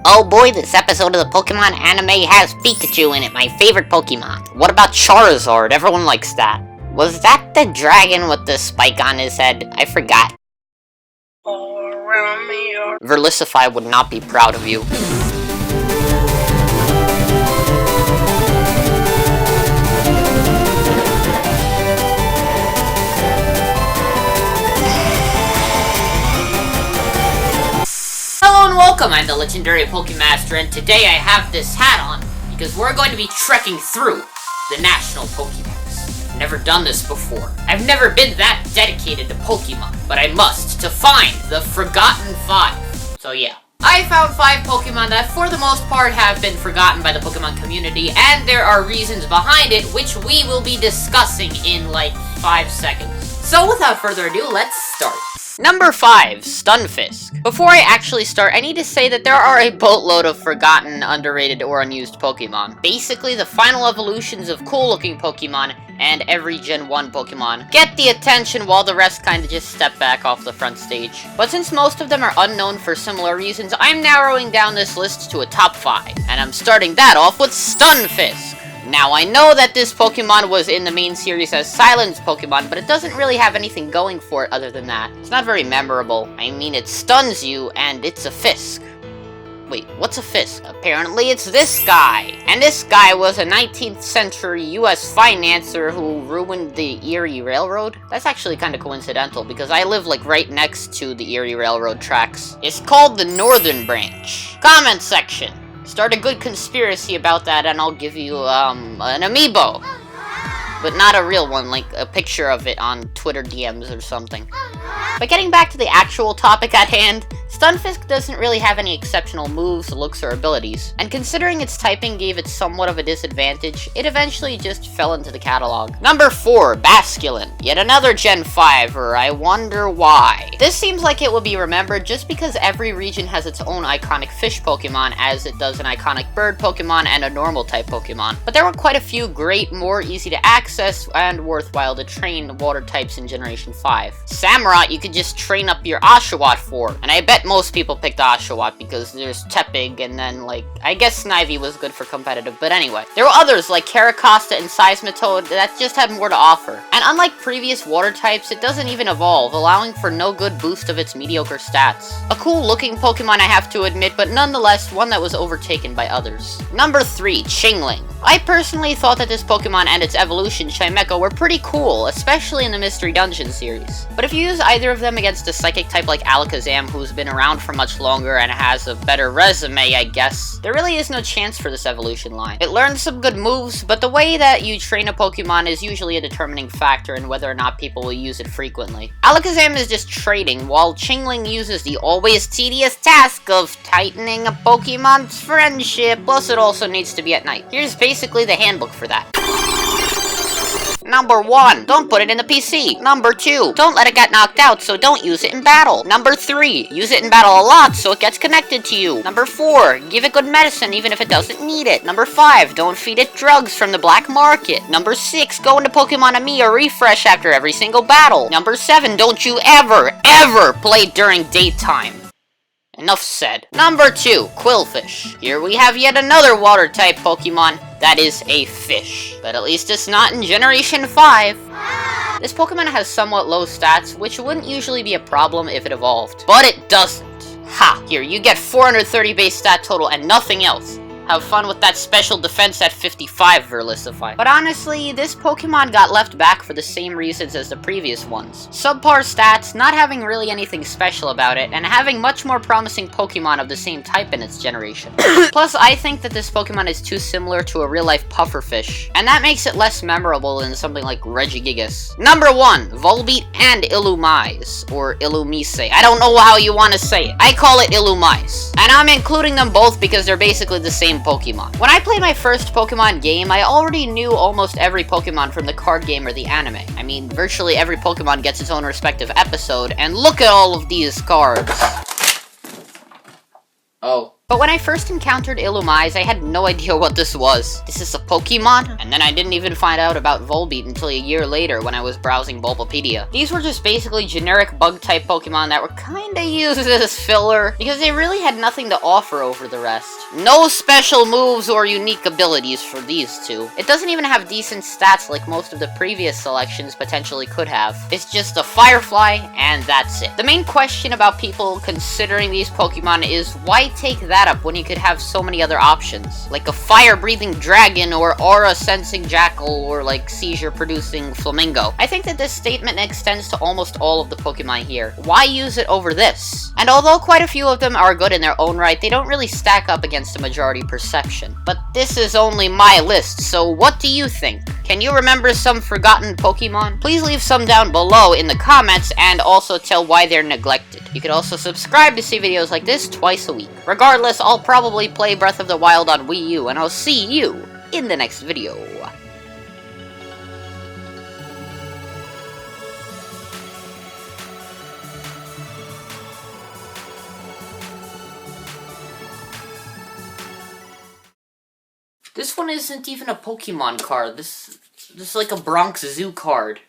Oh boy, this episode of the Pokemon anime has Pikachu in it, my favorite Pokemon. What about Charizard? Everyone likes that. Was that the dragon with the spike on his head? I forgot. Verlisify would not be proud of you. Hello and welcome, I'm the Legendary PokéMaster, and today I have this hat on because we're going to be trekking through the National Pokédex. I've never done this before. I've never been that dedicated to Pokemon, but I must to find the Forgotten 5. So yeah. I found 5 Pokemon that for the most part have been forgotten by the Pokemon community, and there are reasons behind it which we will be discussing in like 5 seconds. So without further ado, let's start. Number 5, Stunfisk. Before I actually start, I need to say that there are a boatload of forgotten, underrated, or unused Pokemon. Basically, the final evolutions of cool-looking Pokemon and every Gen 1 Pokemon get the attention while the rest kinda just step back off the front stage. But since most of them are unknown for similar reasons, I'm narrowing down this list to a top 5. And I'm starting that off with Stunfisk. Now, I know that this Pokemon was in the main series as Silence Pokemon, but it doesn't really have anything going for it other than that. It's not very memorable. I mean, it stuns you, and it's a Fisk. Wait, what's a Fisk? Apparently it's this guy. And this guy was a 19th century US financier who ruined the Erie Railroad. That's actually kind of coincidental, because I live like right next to the Erie Railroad tracks. It's called the Northern Branch. Comment section. Start a good conspiracy about that and I'll give you, an amiibo. But not a real one, like a picture of it on Twitter DMs or something. But getting back to the actual topic at hand, Stunfisk doesn't really have any exceptional moves, looks, or abilities. And considering its typing gave it somewhat of a disadvantage, it eventually just fell into the catalog. Number 4, Basculin. Yet another Gen 5er, I wonder why. This seems like it will be remembered just because every region has its own iconic fish Pokemon, as it does an iconic bird Pokemon and a normal type Pokemon. But there were quite a few great, more easy to access, and worthwhile to train water types in Generation 5. Samurott you could just train up your Oshawott for, and I bet most people picked Oshawott because there's Tepig, and then like, I guess Snivy was good for competitive, but anyway. There were others like Caracosta and Seismitoad that just had more to offer. And unlike previous water types, it doesn't even evolve, allowing for no good boost of its mediocre stats. A cool looking Pokemon I have to admit, but nonetheless one that was overtaken by others. Number 3, Chingling. I personally thought that this Pokemon and its evolution, Chimecho, were pretty cool, especially in the Mystery Dungeon series. But if you use either of them against a psychic type like Alakazam, who's been around for much longer and has a better resume, I guess, there really is no chance for this evolution line. It learns some good moves, but the way that you train a Pokemon is usually a determining factor in whether or not people will use it frequently. Alakazam is just trading, while Chingling uses the always tedious task of tightening a Pokemon's friendship, plus it also needs to be at night. Here's basically the handbook for that. Number 1, don't put it in the PC. Number 2, don't let it get knocked out, so don't use it in battle. Number 3, use it in battle a lot, so it gets connected to you. Number 4, give it good medicine even if it doesn't need it. Number 5, don't feed it drugs from the black market. Number 6, go into Pokemon or refresh after every single battle. Number 7, don't you ever play during daytime. Enough said. Number 2, Qwilfish. Here we have yet another water-type Pokemon that is a fish. But at least it's not in Generation 5. This Pokemon has somewhat low stats, which wouldn't usually be a problem if it evolved. But it doesn't. Ha! Here, you get 430 base stat total and nothing else. Have fun with that special defense at 55, Verlisify. But honestly, this Pokemon got left back for the same reasons as the previous ones. Subpar stats, not having really anything special about it, and having much more promising Pokemon of the same type in its generation. Plus, I think that this Pokemon is too similar to a real-life pufferfish, and that makes it less memorable than something like Regigigas. Number 1, Volbeat and Illumise, or Illumise. I don't know how you want to say it. I call it Illumise. And I'm including them both because they're basically the same Pokemon. When I played my first Pokemon game, I already knew almost every Pokemon from the card game or the anime. I mean, virtually every Pokemon gets its own respective episode, and look at all of these cards. Oh. But when I first encountered Illumi, I had no idea what this was. This is a Pokemon? And then I didn't even find out about Volbeat until a year later when I was browsing Bulbapedia. These were just basically generic bug-type Pokemon that were kinda used as filler, because they really had nothing to offer over the rest. No special moves or unique abilities for these two. It doesn't even have decent stats like most of the previous selections potentially could have. It's just a Firefly, and that's it. The main question about people considering these Pokemon is, why take that up when you could have so many other options? Like a fire-breathing dragon, or aura-sensing jackal, or like seizure-producing flamingo. I think that this statement extends to almost all of the Pokemon here. Why use it over this? And although quite a few of them are good in their own right, they don't really stack up against the majority perception. But this is only my list, so what do you think? Can you remember some forgotten Pokemon? Please leave some down below in the comments, and also tell why they're neglected. You could also subscribe to see videos like this twice a week. Regardless, I'll probably play Breath of the Wild on Wii U, and I'll see you in the next video. This one isn't even a Pokemon card. This is like a Bronx Zoo card.